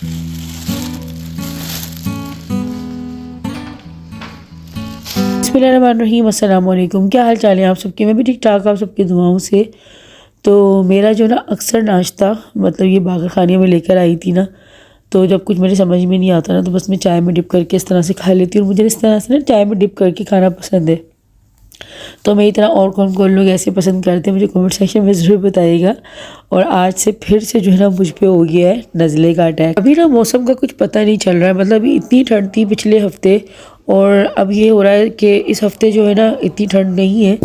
बिस्मिल्लाहिर्रहमानिर्रहीम, अस्सलाम वालेकुम। क्या हाल चाल है आप सबके? मैं भी ठीक ठाक, आप सबकी दुआओं से। तो मेरा जो ना अक्सर नाश्ता मतलब ये बागर खाने में लेकर आई थी ना, तो जब कुछ मेरे समझ में नहीं आता ना तो बस मैं चाय में डिप करके इस तरह से खा लेती हूँ। और मुझे इस तरह से ना चाय में डिप करके खाना पसंद है। तो मेरी तरह और कौन कौन लोग ऐसे पसंद करते हैं मुझे कमेंट सेक्शन में ज़रूर बताइएगा। और आज से फिर से जो है ना मुझ पे हो गया है नज़ले का अटैक। अभी ना मौसम का कुछ पता नहीं चल रहा है, मतलब अभी इतनी ठंड थी पिछले हफ्ते और अब ये हो रहा है कि इस हफ्ते जो है ना इतनी ठंड नहीं है।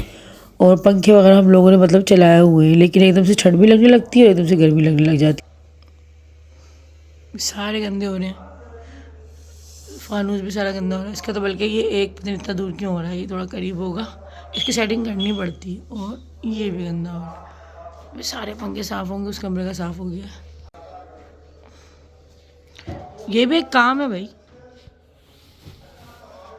और पंखे वगैरह हम लोगों ने मतलब चलाए हुए हैं, लेकिन एकदम से ठंड भी लगने लगती है और एकदम से गर्मी लगने लग जाती है। सारे गंदे हो रहे हैं, फानूस भी सारा गंदा हो रहा है इसका। तो बल्कि ये एक पता नहीं इतना दूर क्यों हो रहा है, ये थोड़ा करीब होगा, इसकी सेटिंग करनी पड़ती है। और ये भी गंदा हो रहा है। सारे पंखे साफ़ होंगे, उस कमरे का साफ़ हो गया। ये भी एक काम है भाई।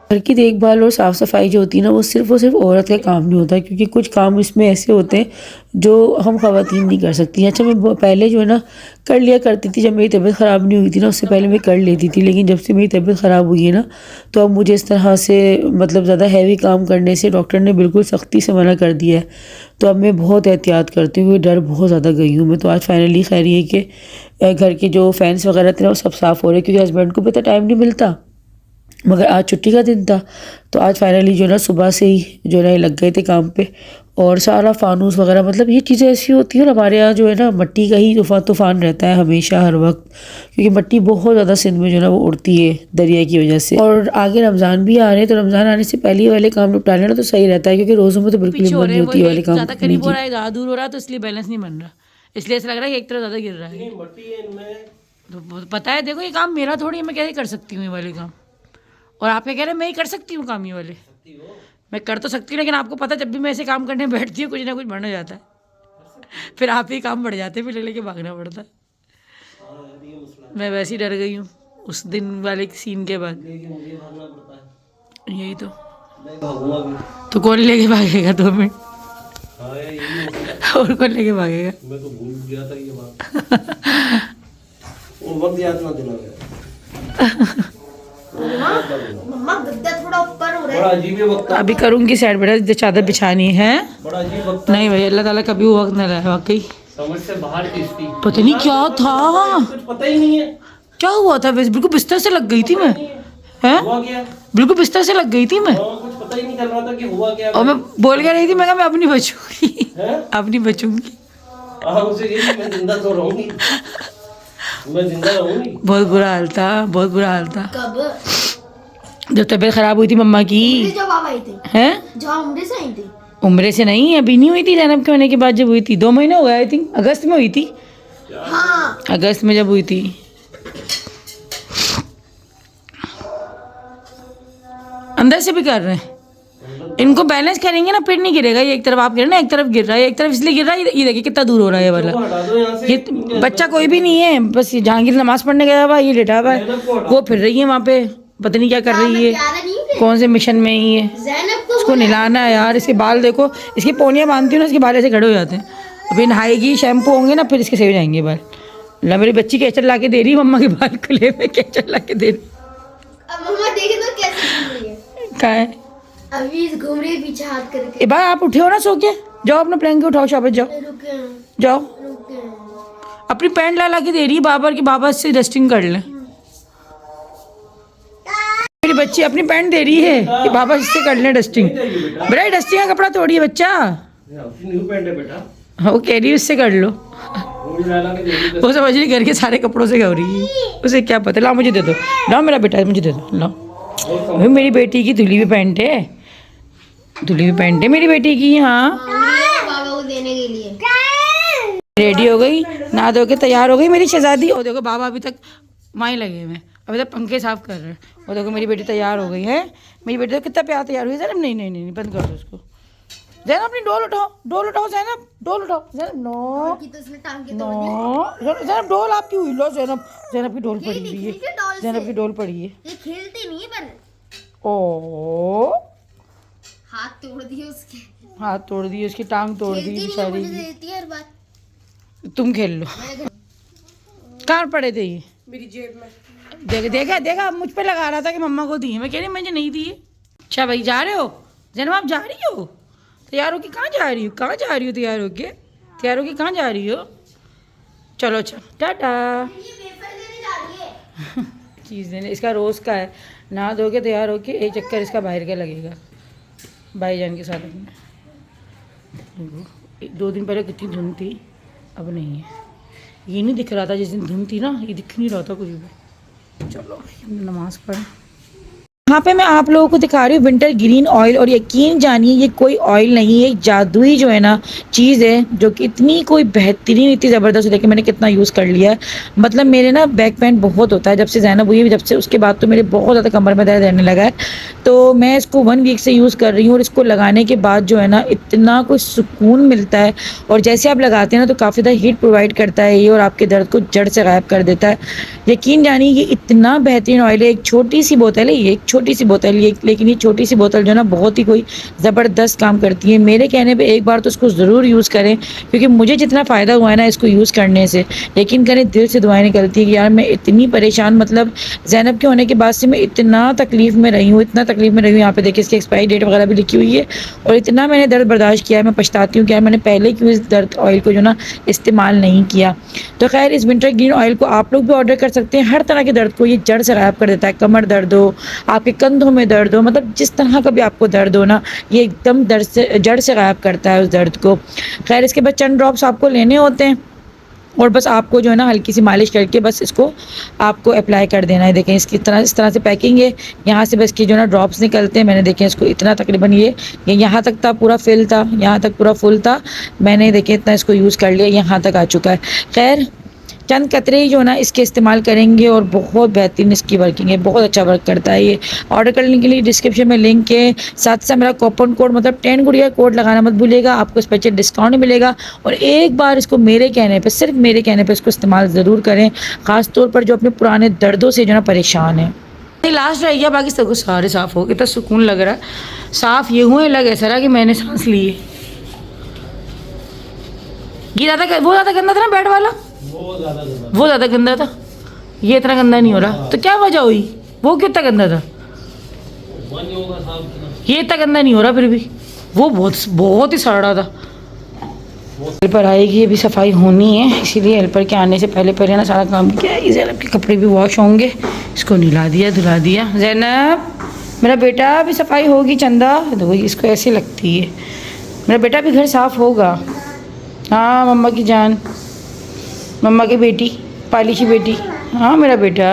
घर की देखभाल और साफ़ सफाई जो होती है ना वो सिर्फ औरत का काम नहीं होता, क्योंकि कुछ काम इसमें ऐसे होते हैं जो हम ख़वातीन नहीं कर सकती। अच्छा, मैं पहले जो है ना कर लिया करती थी, जब मेरी तबीयत ख़राब नहीं हुई थी ना उससे पहले मैं कर लेती थी। लेकिन जब से मेरी तबीयत ख़राब हुई है ना तो अब मुझे इस तरह से मतलब ज़्यादा हैवी काम करने से डॉक्टर ने बिल्कुल सख्ती से मना कर दिया है। तो अब मैं बहुत एहतियात करती हूँ, डर बहुत ज़्यादा गई हूँ मैं। तो आज फाइनली खैर ये कि घर के जो फैंस वगैरह थे ना वो सब साफ़ हो रहे, क्योंकि हस्बैंड को भी इतना टाइम नहीं मिलता, मगर आज छुट्टी का दिन था। तो आज फाइनली जो ना सुबह से ही जो ना लग गए थे काम पे। और सारा फानूस वगैरह मतलब ये चीज़ें ऐसी होती है ना, हमारे यहाँ जो है ना मट्टी का ही तूफान रहता है हमेशा हर वक्त, क्योंकि मट्टी बहुत ज़्यादा सिंध में जो ना वो उड़ती है दरिया की वजह से। और आगे रमज़ान भी आ रहे हैं, तो रमज़ान आने से पहले वाले काम निपटा लेना तो सही रहता है, क्योंकि रोज़ों में तो बिल्कुल हिम्मत नहीं होती है वाले काम ज़्यादा करीब हो रहा है, ज़्यादा दूर हो रहा है, तो इसलिए बैलेंस नहीं बन रहा। इसलिए ऐसा लग रहा है कि एक तरफ ज़्यादा गिर रहा है। तो पता है, देखो ये काम मेरा थोड़ी है, मैं कैसे कर सकती हूँ ये वाले काम। और आप क्या कह रहे हैं मैं ही कर सकती हूँ काम ये वाले? मैं कर तो सकती हूँ, लेकिन आपको पता है जब भी मैं ऐसे काम करने बैठती हूँ कुछ ना कुछ बढ़ जाता है, फिर आप ही काम बढ़ जाते हैं, फिर लेके भागना पड़ता है। मैं वैसे ही डर गई हूँ उस दिन वाले सीन के बाद। यही तो कौन लेके भागेगा 2 मिनट? और कौन लेके भागेगा? मैं तो भूल गया था ये बात। वो वक्त याद ना दिलाया। मम्मा गद्दा थोड़ा ऊपर हो रहा है, बड़ा अजीब वक्त। अभी करूंगी साइड बेटा, चादर बिछानी है। बड़ा अजीब वक्त नहीं भाई, अल्लाह ताला कभी वो वक्त ना लाए। वाकई समझ से बाहर थी इसकी, पता नहीं क्या था, कुछ पता ही नहीं है क्या हुआ था। वैसे बिल्कुल बिस्तर से लग गई थी मैं, हैं बिल्कुल बिस्तर से लग गई थी मैं, कुछ पता ही नहीं चल रहा था कि हुआ क्या। और मैं बोल के रही थी, मैं अब नहीं बचूंगी, अब नहीं बचूंगी। मैं जिंदा तो रहूंगी, मैं जिंदा रहूंगी। बहुत बुरा हाल था, बहुत बुरा हाल था। कब? जब तबीयत खराब हुई थी मम्मा की। जब आप आई थी हैं? जब उम्र से आई थी? उम्र से नहीं, अभी नहीं हुई थी, जन्म के होने के बाद जब हुई थी। 2 महीने हो गए, आई थिंक अगस्त में हुई थी। हाँ अगस्त में जब हुई थी। अंदर से भी कर रहे हैं, इनको बैलेंस करेंगे ना फिर नहीं गिरेगा। ये एक तरफ आप गिर ना, एक तरफ गिर रहा है, एक तरफ इसलिए गिर रहा है। ये देखिए कितना दूर हो रहा है ये वाला। ये बच्चा कोई भी नहीं है, बस ये जहांगीर नमाज पढ़ने गया हुआ, ये लेटा हुआ है, वो फिर रही है वहाँ पे, पता नहीं क्या कर रही है, कौन से मिशन में ही है। उसको नहलाना है यार, इसके बाल देखो, इसकी पोनियाँ बांधती हूँ ना, इसके बाल ऐसे खड़े हो जाते हैं। अभी नहाएगी, शैम्पू होंगे ना, फिर इसके सही हो जाएंगे बाल। ला मेरी बच्ची केचल ला के दे रही, मम्मा के बाल खुले में केचल ला के दे रही। क्या है अभी घूम रही पीछे हाथ करके। भाई आप उठे हो ना सो के, जाओ अपना प्लेन के उठाओ, शाबाश जाओ जाओ। अपनी पैंट ला के दे रही है बाबर की, बाबा से डस्टिंग कर ले। मेरी बच्ची अपनी पैंट दे रही है कि बाबा इससे कर ले डस्टिंग। बेटा डस्टिंग का कपड़ा तोड़िए बच्चा, वो कह रही है उससे कर लो। वो समझ रही घर के सारे कपड़ों से कर रही है, उसे क्या पता। लाओ मुझे दे दो, लाओ मेरा बेटा मुझे दे दो, लाओ। मेरी बेटी की धुली हुई पैंट है, धुली हुई पैंट है मेरी बेटी की। हाँ बाबा को देने के लिए रेडी हो गई, नहा धो के तैयार हो गई मेरी शहजादी। और देखो बाबा अभी तक वहीं लगे हुए, अभी तक पंखे साफ कर रहे हैं। और देखो मेरी बेटी तैयार हो गई है, मेरी बेटी तो कितना प्यार तैयार हुई है। जैनब नहीं नहीं नहीं बंद कर दो उसको। जैनब अपनी डोल उठाओ, डोल उठाओ जैनब, डोल उठाओ जैनब। नो नो जैनब डोल आपकी हुई। लो जैनब, जैनब की डोल पड़ी हुई है, जैनब की डोल पड़ी है। ये खेलती नहीं है पर ओ हाथ तोड़ दिए उसके, हाथ तोड़ दिए उसकी, टांग तोड़ दी बेचारी। तुम खेल लो। कहाँ पड़े थे ये? मेरी जेब में। देखा देखा मुझ पे लगा रहा था कि मम्मा को दी है, मैं कह रही मुझे नहीं दी है। अच्छा भाई जा रहे हो जैनब, आप जा रही हो? तैयार होके कहाँ जा रही हो? कहाँ जा रही हो तैयार होके? तैयार होके कहाँ जा रही हो? चलो अच्छा टाटा। चीज़ देने इसका रोज़ का है, नहा धो के तैयार होके एक चक्कर इसका बाहर का लगेगा भाईजान के साथ अपने। 2 दिन पहले कितनी धुंध थी, अब नहीं है। ये नहीं दिख रहा था जिस दिन धुंध थी ना, ये दिख नहीं रहा था कुछ भी। चलो नमाज़ पढ़ें। यहाँ पे मैं आप लोगों को दिखा रही हूँ विंटर ग्रीन ऑयल, और यकीन जानिए ये कोई ऑयल नहीं है, जादुई जो है ना चीज़ है, जो कि इतनी कोई बेहतरीन इतनी ज़बरदस्त। देखिए मैंने कितना यूज़ कर लिया है। मतलब मेरे ना बैक पेन बहुत होता है जब से ज़ैनब हुई है, जब से उसके बाद तो मेरे बहुत ज़्यादा कमर में दर्द रहने लगा है। तो मैं इसको 1 वीक से यूज़ कर रही हूँ, और इसको लगाने के बाद जो है ना इतना कोई सुकून मिलता है। और जैसे आप लगाते हैं ना तो काफ़ी ज़्यादा हीट प्रोवाइड करता है ये, और आपके दर्द को जड़ से गायब कर देता है। यकीन जानिए ये इतना बेहतरीन ऑयल है। एक छोटी सी बोतल है ये, एक छोटी सी बोतल ये, लेकिन ये छोटी सी बोतल जो है ना बहुत ही कोई ज़बरदस्त काम करती है। मेरे कहने पे एक बार तो इसको ज़रूर यूज़ करें, क्योंकि मुझे जितना फ़ायदा हुआ है ना इसको यूज़ करने से, यकीन करें दिल से दुआएं निकलती है कि यार मैं इतनी परेशान, मतलब ज़ैनब के होने के बाद से मैं इतना तकलीफ़ में रही हूँ, इतना तकलीफ़ में रही हूँ। यहाँ पे देखिए इसकी एक्सपायरी डेट वगैरह भी लिखी हुई है, और इतना मैंने दर्द बर्दाश्त किया है। मैं पछताती हूँ कि यार मैंने पहले क्यों इस दर्द ऑयल को जो ना इस्तेमाल नहीं किया। तो खैर इस विंटर ग्रीन ऑयल को आप लोग भी ऑर्डर कर सकते हैं। हर तरह के दर्द को ये जड़ से गायब कर देता है। कमर दर्द हो, आपके कंधों में दर्द हो, मतलब जिस तरह का भी आपको दर्द हो ना, ये एकदम दर्द से जड़ से गायब करता है उस दर्द को। खैर इसके बाद चंद ड्रॉप्स आपको लेने होते हैं, और बस आपको जो है ना हल्की सी मालिश करके बस इसको आपको अप्लाई कर देना है। देखें इसकी तरह इस तरह से पैकिंग है, यहाँ से बस की जो ना ड्रॉप्स निकलते हैं। मैंने देखें इसको इतना तकरीबन ये यहाँ तक था, पूरा फिल था, यहाँ तक पूरा फुल था। मैंने देखें इतना इसको यूज़ कर लिया, यहाँ तक आ चुका है। खैर चंद कतरे ही जो ना इसके इस्तेमाल करेंगे, और बहुत बेहतरीन इसकी वर्किंग है, बहुत अच्छा वर्क करता है ये। ऑर्डर करने के लिए डिस्क्रिप्शन में लिंक है, साथ साथ मेरा कूपन कोड मतलब 10 गुड़िया कोड लगाना मत भूलिएगा, आपको स्पेशल डिस्काउंट मिलेगा। और एक बार इसको मेरे कहने पे, सिर्फ मेरे कहने पे इसको इस्तेमाल ज़रूर करें, ख़ास तौर पर जो अपने पुराने दर्दों से जो ना परेशान है। लास्ट रह गया, बाकी सब कुछ सारे साफ़ हो गए, इतना सुकून लग रहा है। साफ़ ये हुए लग ऐसा रहा कि मैंने सांस ली है। ये वो ज़्यादा गंदा था ना बेड वाला, वो ज़्यादा गंदा था, ये इतना गंदा नहीं हो रहा। तो क्या वजह हुई, वो क्यों इतना गंदा था? ये इतना गंदा नहीं हो रहा, फिर भी वो बहुत ही सड़ रहा था। हेल्पर आएगी, अभी सफाई होनी है, इसीलिए हेल्पर के आने से पहले ना सारा काम किया है। ज़ैनब के कपड़े भी वॉश होंगे, इसको नहला दिया धुला दिया। ज़ैनब मेरा बेटा अभी सफाई होगी, चंदा देखो इसको ऐसे लगती है। मेरा बेटा भी घर साफ़ होगा। हाँ मम्मा की जान, मम्मा की बेटी, पाली की बेटी। हाँ मेरा बेटा,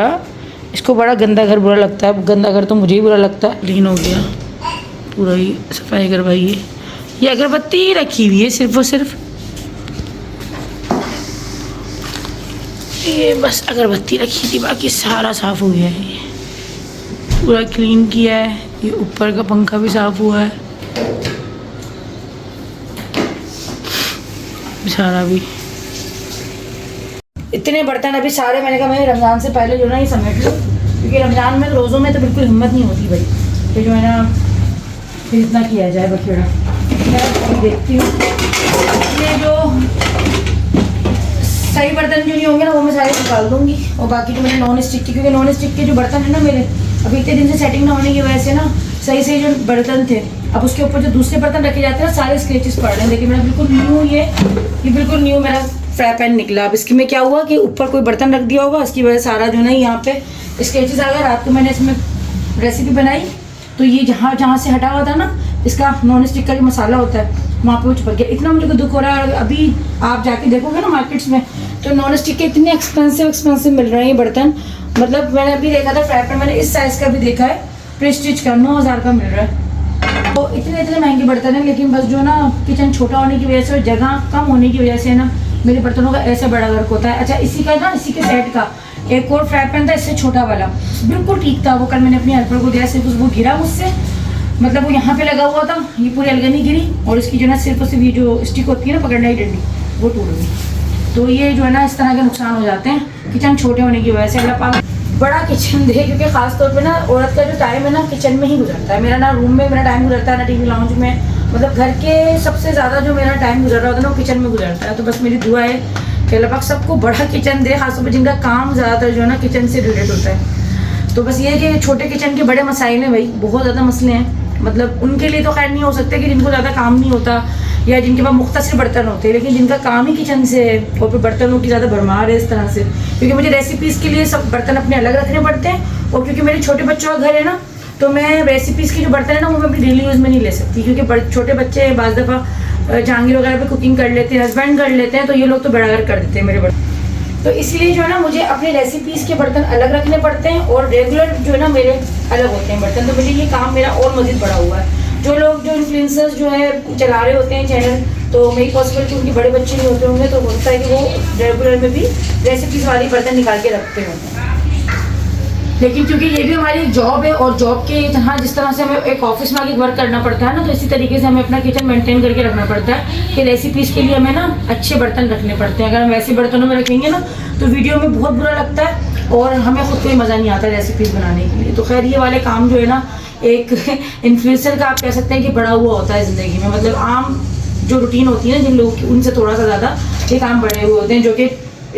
इसको बड़ा गंदा घर बुरा लगता है। गंदा घर तो मुझे ही बुरा लगता है। क्लीन हो गया पूरा ही, सफाई करवाई है। ये अगरबत्ती रखी हुई है सिर्फ और सिर्फ, ये बस अगरबत्ती रखी थी, बाकी सारा साफ़ हो गया है। पूरा क्लीन किया है। ये ऊपर का पंखा भी साफ़ हुआ है, सारा भी। इतने बर्तन अभी सारे मैंने कहा मैं रमज़ान से पहले जो ना ये समेट लूँ, क्योंकि रमज़ान में रोज़ों में तो बिल्कुल हिम्मत नहीं होती भाई, तो जो है ना फिर इतना किया जाए बखेड़ा। मैं देखती हूँ ये जो सही बर्तन जो नहीं होंगे ना वो मैं सारे निकाल दूँगी, और बाकी जो मेरे नॉन स्टिक के, क्योंकि नॉन स्टिक के जो बर्तन है ना मेरे अभी इतने दिन से सेटिंग ना होने की वजह से ना सही सही जो बर्तन थे, अब उसके ऊपर जो दूसरे बर्तन रखे जाते हैं ना सारे स्क्रैचेस पड़ रहे हैं। देखिए मेरा बिल्कुल न्यू ये बिल्कुल न्यू मेरा फ्राई पैन निकला। अब इसकी में क्या हुआ कि ऊपर कोई बर्तन रख दिया होगा, उसकी वजह से सारा जो ना यहाँ पे स्क्रैचेस आ गए। रात को मैंने इसमें रेसिपी बनाई तो ये जहाँ जहाँ से हटा हुआ था ना इसका नॉन स्टिक का जो मसाला होता है वहाँ पे वो चिपक गया। इतना मुझे दुख हो रहा है। अभी आप जाके देखोगे ना मार्केट्स में तो नॉन स्टिक के इतने एक्सपेंसिव मिल रहे हैं ये बर्तन। मतलब मैंने अभी देखा था फ्राई पैन, मैंने इस साइज़ का भी देखा है, प्रेस्टीज का 9000 का मिल रहा है। तो इतने महंगे बर्तन हैं, लेकिन बस जो ना किचन छोटा होने की वजह से और जगह कम होने की वजह से ना मेरे बर्तनों का ऐसा बड़ा वर्क होता है। अच्छा इसी का ना, इसी के सेट का एक और फ्राई पैन था इससे छोटा वाला, बिल्कुल ठीक था वो। कल मैंने अपनी हेल्पर को दिया, सिर्फ वो गिरा मुझसे, मतलब वो यहाँ पे लगा हुआ था, ये पूरी अलगनी गिरी और इसकी जो ना सिर्फ और सिर्फ ये जो स्टिक होती है ना पकड़ने की डंडी वो टूट गई। तो ये जो है ना इस तरह के नुकसान हो जाते हैं किचन छोटे होने की वजह से। अल्लाह पाक बड़ा किचन दे, क्योंकि खास तौर पे ना औरत का जो टाइम है ना किचन में ही गुजरता है। मेरा ना रूम में मेरा टाइम गुजरता है ना टीवी लाउंज में, मतलब घर के सबसे ज़्यादा जो मेरा टाइम गुजर रहा होता है ना वो किचन में गुजरता है। तो बस मेरी दुआ है कि कि अल्लाह पाक सबको बड़ा किचन दे, खासतौर पर जिनका काम ज़्यादातर जो है ना किचन से रिलेटेड होता है। तो बस ये है कि छोटे किचन के बड़े मसाइल हैं भाई, बहुत ज़्यादा मसले हैं। मतलब उनके लिए तो खैर नहीं हो सकते कि जिनको ज़्यादा काम नहीं होता या जिनके पास मुख्तसर बर्तन होते हैं, लेकिन जिनका काम ही किचन से है और फिर बर्तनों की ज़्यादा भरमार है इस तरह से, क्योंकि मुझे रेसिपीज़ के लिए सब बर्तन अपने अलग रखने पड़ते हैं। और क्योंकि मेरे छोटे बच्चों का घर है ना, तो मैं रेसिपीज़ के जो बर्तन है ना वो मैं अपनी डेली यूज़ में नहीं ले सकती, क्योंकि छोटे बच्चे बाज़ दफ़ा जहांगीर वगैरह पे कुकिंग कर लेते हैं, हस्बैंड कर लेते हैं, तो ये लोग तो बेड़ागर कर देते हैं मेरे बर्तन। तो इसलिए जो है ना मुझे अपने रेसिपीज़ के बर्तन अलग रखने पड़ते हैं और रेगुलर जो है ना मेरे अलग होते हैं बर्तन। तो मुझे ये काम मेरा और मज़ीद बढ़ा हुआ है। जो लोग जो इन्फ्लुएंसर्स जो है चला रहे होते हैं चैनल, तो मेरी पॉसिबल कि उनके बड़े बच्चे नहीं होते होंगे, तो होता है कि वो रेगुलर में भी रेसिपीज़ वाली बर्तन निकाल के रखते होते हैं। लेकिन क्योंकि ये भी हमारी एक जॉब है और जॉब के तरह जिस तरह से हमें एक ऑफिस में आके वर्क करना पड़ता है ना, तो इसी तरीके से हमें अपना किचन मेंटेन करके रखना पड़ता है कि रेसिपीज़ के लिए हमें ना अच्छे बर्तन रखने पड़ते हैं। अगर हम वैसे बर्तनों में रखेंगे ना तो वीडियो में बहुत बुरा लगता है और हमें खुद को ही मज़ा नहीं आता रेसिपीज़ बनाने के लिए। तो खैर ये वाले काम जो है ना एक इन्फ्लुएंसर का आप कह सकते हैं कि बड़ा हुआ होता है ज़िंदगी में। मतलब आम जो रूटीन होती है ना जिन लोगों की, उनसे थोड़ा सा ज़्यादा ये काम बड़े हुए होते हैं, जो कि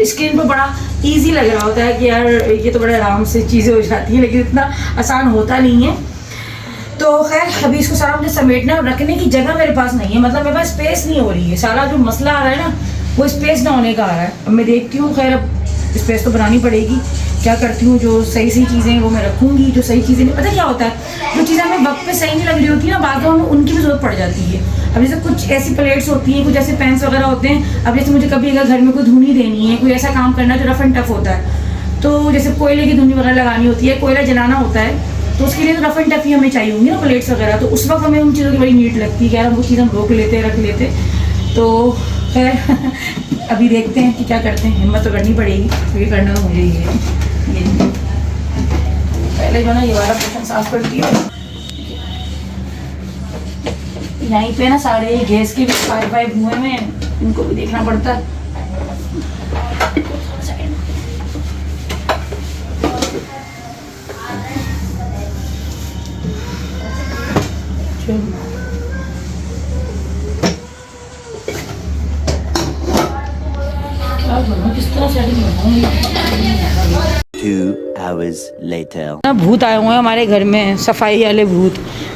स्क्रीन पर बड़ा इजी लग रहा होता है कि यार ये तो बड़े आराम से चीज़ें हो जाती हैं, लेकिन इतना आसान होता नहीं है। तो खैर अभी इसको सारा मुझे समेटना है और रखने की जगह मेरे पास नहीं है, मतलब मेरे पास स्पेस नहीं हो रही है। सारा जो मसला आ रहा है ना वो स्पेस ना होने का आ रहा है। अब मैं देखती हूँ, खैर अब स्पेस तो बनानी पड़ेगी। क्या करती हूँ, जो सही सही चीज़ें हैं वो मैं रखूँगी, जो सही चीज़ें नहीं, पता क्या होता है, जो चीज़ें हमें वक्त पे सही नहीं लग रही होती ना, बाद में हमें उनकी भी ज़रूरत पड़ जाती है। अब जैसे कुछ ऐसी प्लेट्स होती हैं, कुछ ऐसे पैंस वगैरह होते हैं। अब जैसे मुझे कभी अगर घर में कोई धुनी देनी है, कोई ऐसा काम करना है जो रफ एंड टफ होता है, तो जैसे कोयले की धुनी वगैरह लगानी होती है, कोयला जलाना होता है, तो उसके लिए तो रफ एंड टफ ही हमें चाहिए होंगी ना प्लेट्स वगैरह। तो उस वक्त हमें उन चीज़ों की बड़ी नीड लगती है कि यार वो चीज़ हम रोक लेते रख लेते। तो खैर अभी देखते हैं कि क्या करते हैं, हिम्मत तो करनी पड़ेगी क्योंकि करना तो मुझे ही है। ये पहले जो ना ये वाला पोर्शन साफ करती हूँ। यहीं पे ना सारे गैस के भी पाइप हुए हैं, इनको भी देखना पड़ता है। किस तरह सेटिंग बनाऊंगी। 2 hours later. ना भूत आए हुए हैं हमारे घर में, सफाई वाले भूत।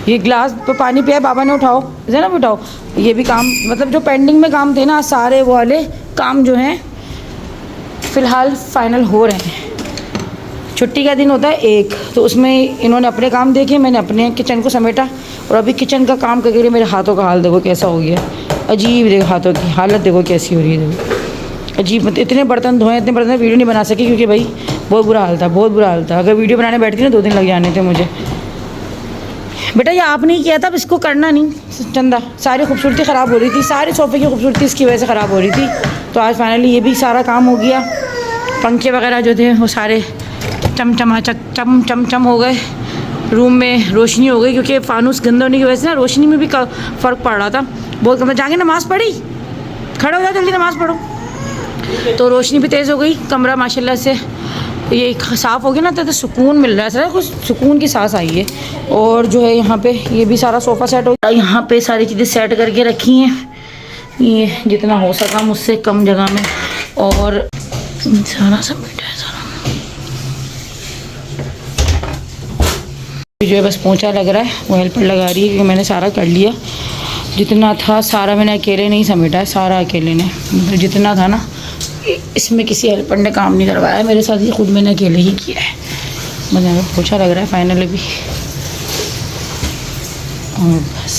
ये गिलास पे पानी पिया बाबा ने, उठाओ ना उठाओ। ये भी काम, मतलब जो पेंडिंग में काम थे ना सारे वो वाले काम जो हैं फ़िलहाल फाइनल हो रहे हैं। छुट्टी का दिन होता है एक, तो उसमें इन्होंने अपने काम देखे, मैंने अपने किचन को समेटा। और अभी किचन का काम करके मेरे हाथों का हाल देखो कैसा हो गया, अजीब। देखो हाथों की हालत देखो कैसी हो रही है, देखो अजीब। मतलब इतने बर्तन धोए, इतने बर्तन वीडियो नहीं बना सकी क्योंकि भाई बहुत बुरा हाल था, बहुत बुरा हाल था। अगर वीडियो बनाने बैठती ना 2 दिन लग जाने थे मुझे। बेटा ये आपने ही किया था, अब इसको करना नहीं। चंदा सारी खूबसूरती ख़राब हो रही थी, सारे सोफ़े की खूबसूरती इसकी वजह से ख़राब हो रही थी। तो आज फाइनली ये भी सारा काम हो गया। पंखे वगैरह जो थे वो सारे चम हो गए। रूम में रोशनी हो गई क्योंकि फ़ानूस गंदा होने की वजह से ना रोशनी में भी फ़र्क पड़ रहा था बहुत कम। जाके नमाज़ पढ़ी, खड़े हो जाओ जल्दी नमाज़ पढ़ो। तो रोशनी भी तेज़ हो गई, कमरा माशाल्लाह से ये साफ़ हो गया ना, तो सुकून मिल रहा है, सर कुछ सुकून की सांस आई है। और जो है यहाँ पे ये भी सारा सोफ़ा सेट हो गया। यहाँ पे सारी चीज़ें सेट करके रखी हैं, ये जितना हो सका मुझसे कम जगह में। और सारा सब बैठा है सारा जो है बस पोंछा लग रहा है, वो हेल्पर लगा रही है क्योंकि मैंने सारा कर लिया। जितना था सारा मैंने अकेले नहीं समेटा है, सारा अकेले ने, मतलब जितना था ना इसमें किसी हेल्पर ने काम नहीं करवाया मेरे साथ, ये खुद मैंने अकेले ही किया है। मुझे पोछा लग रहा है फाइनली भी। और बस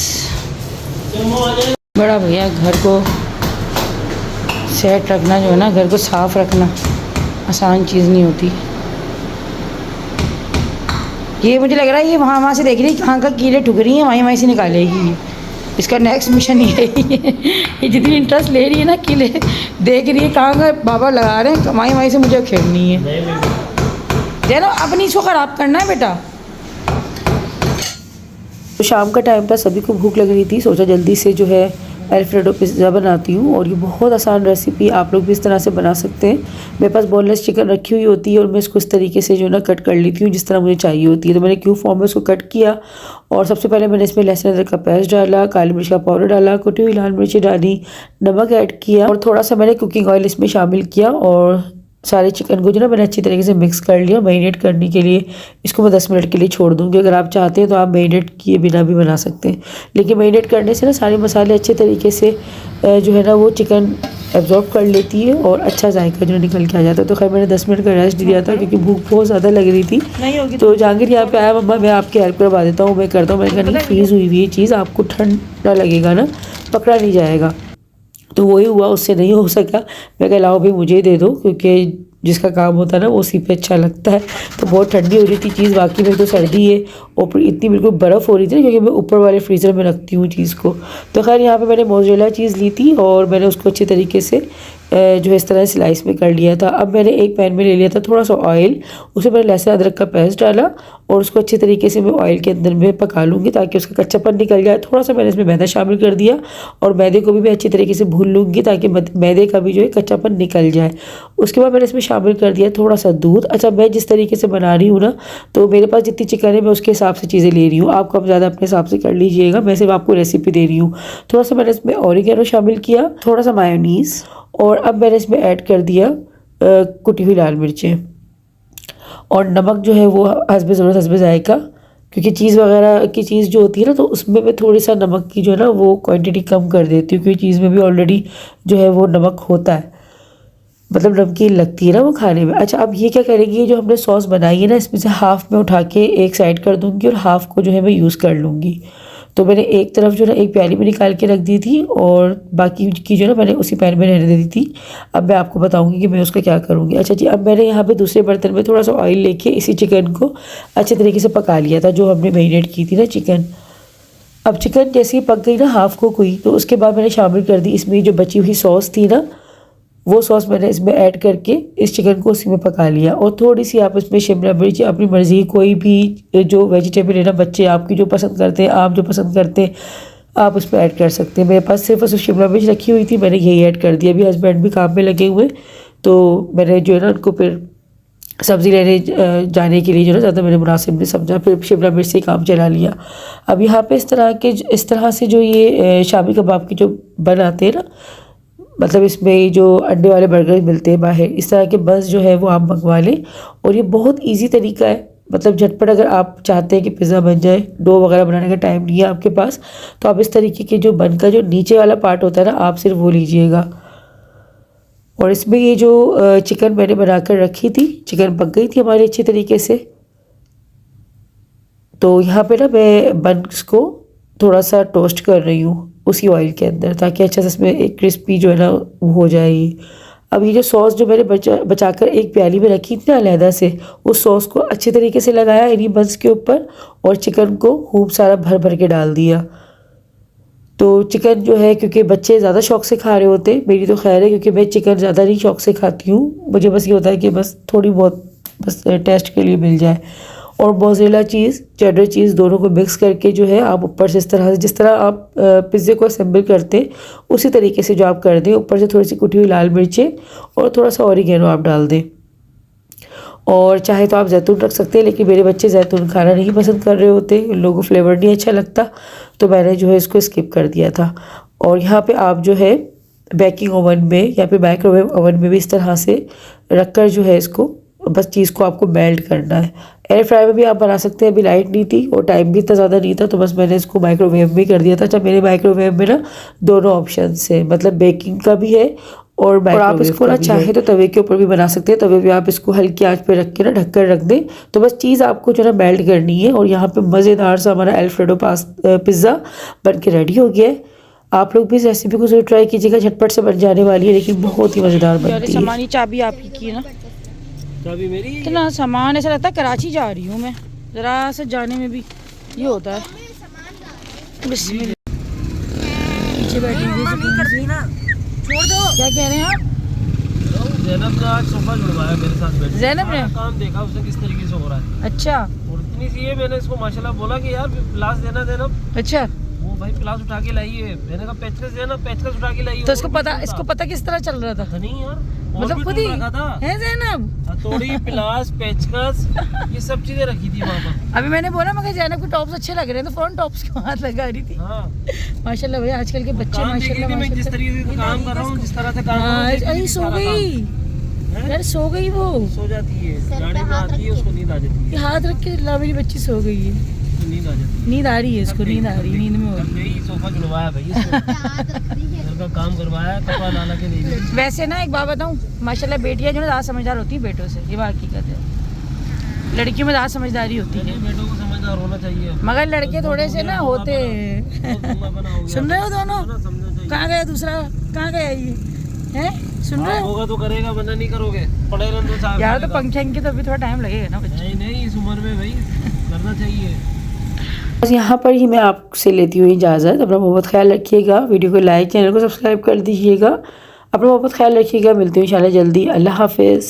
बड़ा भैया घर को सेट रखना जो है ना, घर को साफ़ रखना आसान चीज़ नहीं होती। ये मुझे लग रहा है ये वहाँ से देख रही है कहाँ का कीड़े ठुक रही हैं, वहीं से निकालेगी। इसका नेक्स्ट मिशन ही है ये जितनी इंटरेस्ट ले रही है ना कीड़े देख रही है कहाँ का बाबा लगा रहे हैं, वहीं से मुझे खेलनी है। जानो अपनी इसको ख़राब करना है बेटा। तो शाम का टाइम था, सभी को भूख लग रही थी, सोचा जल्दी से जो है अल्फ्रेडो पिज़्ज़ा बनाती हूँ और ये बहुत आसान रेसिपी, आप लोग भी इस तरह से बना सकते हैं। मेरे पास बोनलेस चिकन रखी हुई होती है और मैं इसको इस तरीके से जो है ना कट कर लेती हूँ जिस तरह मुझे चाहिए होती है। तो मैंने क्यूब फॉर्म में इसको कट किया और सबसे पहले मैंने इसमें लहसुन अदरक का पेस्ट डाला, काली मिर्च का पाउडर डाला, कुटी हुई लाल मिर्ची डाली, नमक ऐड किया और थोड़ा सा मैंने कुकिंग ऑयल इसमें शामिल किया और सारे चिकन को जो ना मैंने अच्छी तरीके से मिक्स कर लिया। मैरिनेट करने के लिए इसको मैं 10 मिनट के लिए छोड़ दूँगी। अगर आप चाहते हैं तो आप मैरिनेट किए बिना भी बना सकते हैं, लेकिन मैरिनेट करने से ना सारे मसाले अच्छे तरीके से जो है ना वो चिकन एब्जॉर्ब कर लेती है और अच्छा जायका जो निकल के आ जाता है। तो खैर मैंने 10 मिनट का रेस्ट दिया था क्योंकि भूख बहुत ज़्यादा लग रही थी। तो जहांगीर यहाँ पे आया, मम्मा मैं आपकी हेल्प करवा देता हूँ, मैं करता हूँ। मैंने कहा नहीं, फ्रीज़ हुई हुई चीज़ आपको ठंडा लगेगा ना, पकड़ा नहीं जाएगा। तो वही हुआ, उससे नहीं हो सका। मैं कहा लाओ भाई मुझे दे दो, क्योंकि जिसका काम होता है ना वो उसी पे अच्छा लगता है। तो बहुत ठंडी हो रही थी चीज़, बाकी में तो सर्दी है और इतनी बिल्कुल बर्फ़ हो रही थी क्योंकि मैं ऊपर वाले फ्रीज़र में रखती हूँ चीज़ को। तो खैर यहाँ पे मैंने मोज़रेला चीज़ ली थी और मैंने उसको अच्छे तरीके से जो है इस तरह स्लाइस में कर लिया था। अब मैंने एक पैन में ले लिया था थोड़ा सा ऑयल, उसमें मैंने लहसुन अदरक का पेस्ट डाला और उसको अच्छे तरीके से मैं ऑयल के अंदर में पका लूँगी ताकि उसका कच्चापन निकल जाए। थोड़ा सा मैंने इसमें मैदा शामिल कर दिया और मैदे को भी मैं अच्छी तरीके से भून लूँगी ताकि मैदे का भी जो है कच्चापन निकल जाए। उसके बाद मैंने इसमें शामिल कर दिया थोड़ा सा दूध। अच्छा, मैं जिस तरीके से बना रही हूँ ना, तो मेरे पास जितनी चिकन है मैं उसके हिसाब से चीज़ें ले रही हूँ, आप कम ज़्यादा अपने हिसाब से कर लीजिएगा। मैं सिर्फ आपको रेसिपी दे रही हूँ। थोड़ा सा मैंने इसमें ऑरिगेनो शामिल किया, थोड़ा सा मायोनीज़ और अब मैंने इसमें ऐड कर दिया कुटी हुई लाल मिर्चें और नमक जो है वो हस्बे ज़रूरत हस्बे जायका, क्योंकि चीज़ वगैरह की चीज़ जो होती है ना तो उसमें मैं थोड़ी सा नमक की जो है ना वो क्वांटिटी कम कर देती हूँ, क्योंकि चीज़ में भी ऑलरेडी जो है वो नमक होता है, मतलब नमकीन लगती है ना वो खाने में। अच्छा, अब ये क्या करेंगी, ये जो हमने सॉस बनाई है ना इसमें से हाफ़ में उठा के एक साइड कर दूँगी और हाफ़ को जो है मैं यूज़ कर लूँगी। तो मैंने एक तरफ जो है एक प्याली में निकाल के रख दी थी और बाकी की जो है ना मैंने उसी पैन में रहने दी थी। अब मैं आपको बताऊंगी कि मैं उसका क्या करूंगी। अच्छा जी, अब मैंने यहाँ पे दूसरे बर्तन में थोड़ा सा ऑयल लेके इसी चिकन को अच्छे तरीके से पका लिया था जो हमने मैरिनेट की थी ना चिकन। अब चिकन जैसे ही पक गई ना, हाफ़ कुक हुई, तो उसके बाद मैंने शामिल कर दी इसमें जो बची हुई सॉस थी ना, वो सॉस मैंने इसमें ऐड करके इस चिकन को उसी में पका लिया। और थोड़ी सी आप इसमें शिमला मिर्च, अपनी मर्ज़ी कोई भी जो वेजिटेबल है ना, बच्चे आपकी जो पसंद करते हैं, आप जो पसंद करते हैं आप उसमें ऐड कर सकते हैं। मेरे पास सिर्फ शिमला मिर्च रखी हुई थी, मैंने यही ऐड कर दिया। अभी हस्बैंड भी काम में लगे हुए, तो मैंने जो है ना उनको फिर सब्ज़ी लेने जाने के लिए जो है ज़्यादा मैंने मुनासिब नहीं समझा, फिर शिमला मिर्च से ही काम चला लिया। अब यहाँ पे इस तरह से जो ये शामी कबाब के जो बनाते हैं ना, मतलब इसमें जो अंडे वाले बर्गर मिलते हैं बाहर, इस तरह के बस जो है वो आप मंगवा लें। और ये बहुत इजी तरीका है, मतलब झटपट। अगर आप चाहते हैं कि पिज़्ज़ा बन जाए, डो वगैरह बनाने का टाइम नहीं है आपके पास, तो आप इस तरीके के जो बन का जो नीचे वाला पार्ट होता है ना, आप सिर्फ वो लीजिएगा। और इसमें ये जो चिकन मैंने बनाकर रखी थी, चिकन पक गई थी हमारी अच्छी तरीके से। तो यहाँ पे ना मैं बन्स को थोड़ा सा टोस्ट कर रही हूँ उसी ऑयल के अंदर, ताकि अच्छा से इसमें एक क्रिस्पी जो है ना हो जाए। अब ये जो सॉस जो मैंने बचाकर एक प्याली में रखी थी ना अलहदा से, उस सॉस को अच्छे तरीके से लगाया इन्हीं बन्स के ऊपर और चिकन को खूब सारा भर भर के डाल दिया। तो चिकन जो है, क्योंकि बच्चे ज़्यादा शौक से खा रहे होते, मेरी तो खैर है क्योंकि मैं चिकन ज़्यादा नहीं शौक से खाती हूँ, मुझे बस ये होता है कि बस थोड़ी बहुत बस टेस्ट के लिए मिल जाए। और मोज़रेला चीज़, चेडर चीज़ दोनों को मिक्स करके जो है आप ऊपर से इस तरह से, जिस तरह आप पिज़्ज़े को असेंबल करते हैं उसी तरीके से जो आप कर दें, ऊपर से थोड़ी सी कुटी हुई लाल मिर्चें और थोड़ा सा ऑरिगेनो आप डाल दें। और चाहे तो आप जैतून रख सकते हैं, लेकिन मेरे बच्चे जैतून खाना नहीं पसंद कर रहे होते, उन लोगों को फ्लेवर नहीं अच्छा लगता, तो मैंने जो है इसको स्किप कर दिया था। और यहाँ पे आप जो है बेकिंग ओवन में या फिर माइक्रोवेव ओवन में भी इस तरह से रखकर जो है इसको बस चीज़ को आपको मेल्ट करना है। एयर फ्राई में भी आप बना सकते हैं, अभी लाइट नहीं थी और टाइम भी इतना ज़्यादा नहीं था, तो बस मैंने इसको माइक्रोवेव में कर दिया था। जब मेरे माइक्रोवेव में ना दोनों ऑप्शन है, मतलब बेकिंग का भी है और आप इसको ना चाहे तो तवे के ऊपर भी बना सकते हैं। तवे पे आप इसको हल्की आंच पे रख के ना ढककर रख दें, तो बस चीज़ आपको जो है ना मेल्ट करनी है। और यहाँ पे मज़ेदार सा हमारा अल्फ्रेडो पिज़्ज़ा बन के रेडी हो गया है। आप लोग भी इस रेसिपी को जरूर ट्राई कीजिएगा, झटपट से बन जाने वाली है लेकिन बहुत ही मज़ेदार बनती है। सामान चाबी आपकी की ना, चाबी मेरी इतना सामान ऐसा लगता है कराची जा रही हूँ मैं, ज़रा से जाने में भी ये होता है। बिस्मिल्लाह, पीछे बैठी हुई छोड़ दो। क्या कह रहे हैं आप? ज़ैनब ने आज सोफा जुड़वाया मेरे साथ बैठ, ज़ैनब ने काम देखा उसने किस तरीके से हो रहा है। अच्छा, और इतनी सी है, मैंने इसको माशाल्लाह बोला कि यार ग्लास देना। अच्छा, वो भाई प्लास उठा के लाइए, मैंने कहा पेचकस है ना, पेचकस उठा के लाइए। तो इसको पता किस तरह चल रहा था? नहीं यार, मतलब खुद ही है ज़ैनब, हथौड़ी, प्लास, पेचकस, ये सब चीजें रखी थी वहाँ पर। अभी मैंने बोला मगर ज़ैनब के टॉप्स अच्छे लग रहे हैं तो फ़ौरन टॉप्स को हाथ लगा रही थी। हाँ माशाल्लाह भैया आजकल के बच्चे काम देख रही थी, मैं जिस तरीके से काम कर रहा हूँ, जिस तरह से काम कर रहा हूँ, अरे सो गई यार, सो गई वो, सो जाती है, गाड़ी में आती है उसको नींद आ जाती ये हाथ रख के ला मेरी बच्ची सो गई है, है, नींद आ जाती है। नींद आ रही है इसको, नींद आ रही है, नींद में हो रही यही सोफा जुड़वाया भाई इसको, घर का काम करवाया, कपड़ा ला के दे दिया। है। वैसे ना एक बात बताऊँ, माशाल्लाह बेटियां जो है ज़्यादा समझदार होती है बेटों से, ये बात हकीकत है। लड़कियों में ज़्यादा समझदारी होती है, बेटों को समझदार होना चाहिए, मगर लड़के थोड़े से ना होते सुन रहे हो दोनों? कहाँ गया दूसरा, कहाँ गया ये है? सुन रहे हो? होगा तो करेगा, वरना नहीं करोगे, पड़े रहने दो साहब। यार तो पंखे के तो अभी थोड़ा टाइम लगेगा ना बच्चे। नहीं नहीं, इस उम्र में भाई करना चाहिए। बस यहाँ पर ही मैं आपसे लेती हूँ इजाज़त। अपना बहुत ख्याल रखिएगा, वीडियो को लाइक, चैनल को सब्सक्राइब कर दीजिएगा। अपना बहुत ख्याल रखिएगा, मिलते हैं इंशाल्लाह जल्दी। अल्लाह हाफिज़।